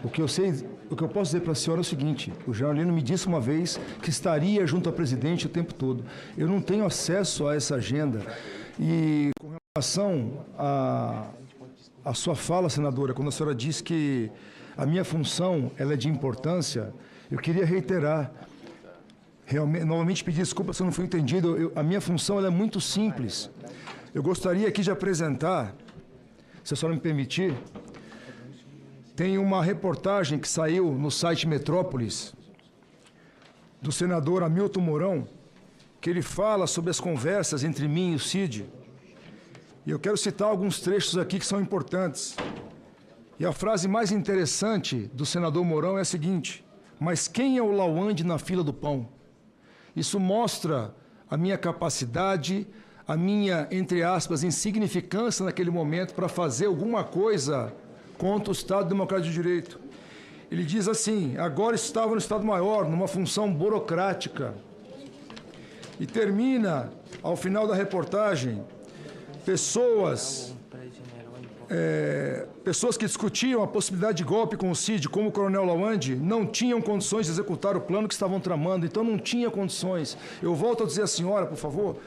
O que eu posso dizer para a senhora é o seguinte: o general Heleno me disse uma vez que estaria junto ao presidente o tempo todo. Eu não tenho acesso a essa agenda. E com relação à sua fala, senadora, quando a senhora disse que a minha função ela é de importância, eu queria reiterar, novamente pedir desculpa se eu não fui entendido. A minha função ela é muito simples. Eu gostaria aqui de apresentar, se a senhora me permitir, tem uma reportagem que saiu no site Metrópolis, do senador Hamilton Mourão, que ele fala sobre as conversas entre mim e o Cid. E eu quero citar alguns trechos aqui que são importantes. E a frase mais interessante do senador Mourão é a seguinte: mas quem é o Lawande na fila do pão? Isso mostra a minha capacidade, a minha, entre aspas, insignificância naquele momento para fazer alguma coisa contra o Estado Democrático de Direito. Ele diz assim: agora estava no Estado-Maior, numa função burocrática. E termina, ao final da reportagem, pessoas que discutiam a possibilidade de golpe com o Cid, como o coronel Lawande, não tinham condições de executar o plano que estavam tramando, então não tinha condições. Eu volto a dizer à senhora, por favor,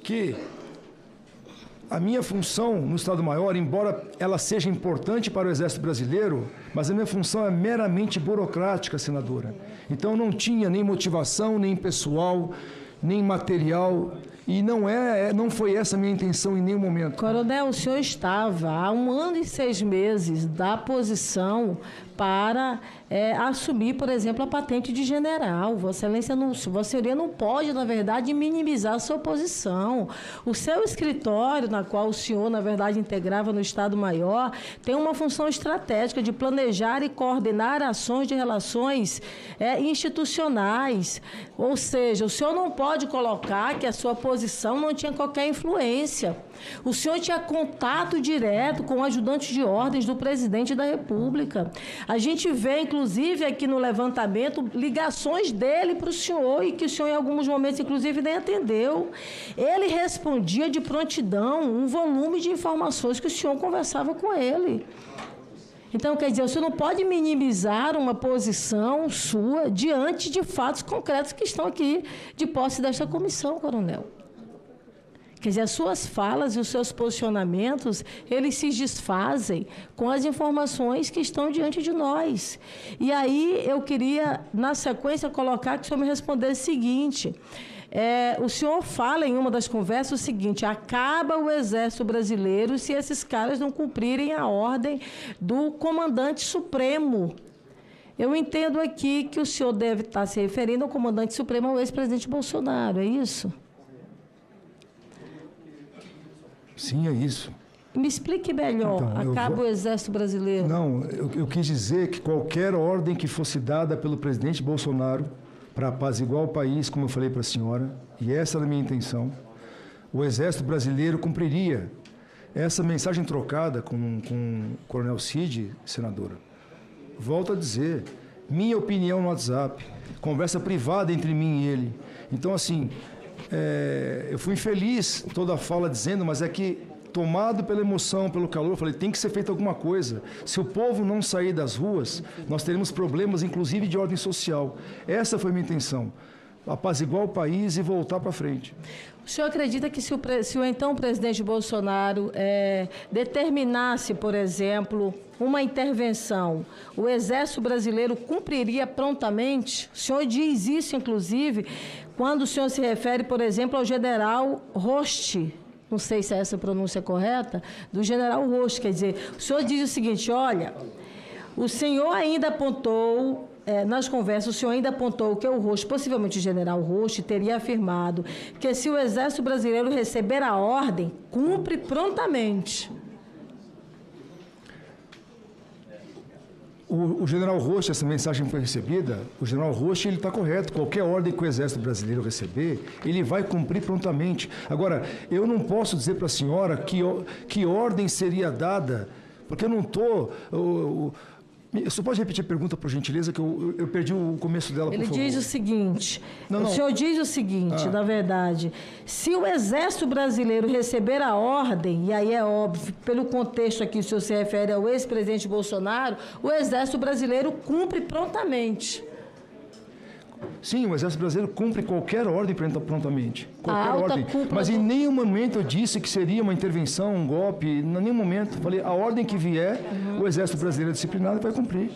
que a minha função no Estado-Maior, embora ela seja importante para o Exército Brasileiro, mas a minha função é meramente burocrática, senadora. Então não tinha nem motivação, nem pessoal, nem material, e não foi essa a minha intenção em nenhum momento. Coronel, o senhor estava há 1 ano e 6 meses da posição para assumir, por exemplo, a patente de general. Vossa Senhoria não pode, na verdade, minimizar a sua posição. O seu escritório, na qual o senhor, na verdade, integrava no Estado-Maior, tem uma função estratégica de planejar e coordenar ações de relações institucionais. Ou seja, o senhor não pode colocar que a sua posição não tinha qualquer influência. O senhor tinha contato direto com o ajudante de ordens do presidente da República. A gente vê, inclusive, aqui no levantamento, ligações dele para o senhor e que o senhor, em alguns momentos, inclusive, nem atendeu. Ele respondia de prontidão um volume de informações que o senhor conversava com ele. Então, quer dizer, o senhor não pode minimizar uma posição sua diante de fatos concretos que estão aqui de posse desta comissão, coronel. Quer dizer, as suas falas e os seus posicionamentos, eles se desfazem com as informações que estão diante de nós. E aí eu queria, na sequência, colocar que o senhor me respondesse o seguinte: o senhor fala em uma das conversas o seguinte: acaba o Exército Brasileiro se esses caras não cumprirem a ordem do Comandante Supremo. Eu entendo aqui que o senhor deve estar se referindo ao Comandante Supremo, ao ex-presidente Bolsonaro, é isso? Sim, é isso. Me explique melhor, então, acaba o Exército Brasileiro. Não, eu quis dizer que qualquer ordem que fosse dada pelo presidente Bolsonaro para apaziguar o país, como eu falei para a senhora, e essa era a minha intenção, o Exército Brasileiro cumpriria. Essa mensagem trocada com o coronel Cid, senadora, volto a dizer, minha opinião no WhatsApp, conversa privada entre mim e ele. Então, assim, eu fui infeliz toda a fala dizendo, mas é que, tomado pela emoção, pelo calor, eu falei, tem que ser feito alguma coisa. Se o povo não sair das ruas, nós teremos problemas, inclusive de ordem social. Essa foi a minha intenção, apaziguar o país e voltar para frente. O senhor acredita que se o então presidente Bolsonaro determinasse, por exemplo, uma intervenção, o Exército Brasileiro cumpriria prontamente? O senhor diz isso, inclusive, quando o senhor se refere, por exemplo, ao general Roste, não sei se é essa a pronúncia correta, do general Roste, quer dizer, o senhor diz o seguinte: olha, o senhor ainda apontou, nas conversas, o senhor ainda apontou que o Roste, possivelmente o general Roste, teria afirmado que se o Exército Brasileiro receber a ordem, cumpre prontamente. O general Roste, essa mensagem foi recebida, o general Roste, ele está correto. Qualquer ordem que o Exército Brasileiro receber, ele vai cumprir prontamente. Agora, eu não posso dizer para a senhora que ordem seria dada, porque eu não estou... Você pode repetir a pergunta, por gentileza, que eu perdi o começo dela, Ele por favor. diz o seguinte, Não. o senhor diz o seguinte, na verdade, se o Exército Brasileiro receber a ordem, e aí é óbvio, pelo contexto aqui, o senhor se refere ao ex-presidente Bolsonaro, o Exército Brasileiro cumpre prontamente. Sim, o Exército Brasileiro cumpre qualquer ordem prontamente. Qualquer ordem. Mas em nenhum momento eu disse que seria uma intervenção, um golpe, em nenhum momento. Falei, a ordem que vier, o Exército Brasileiro é disciplinado e vai cumprir.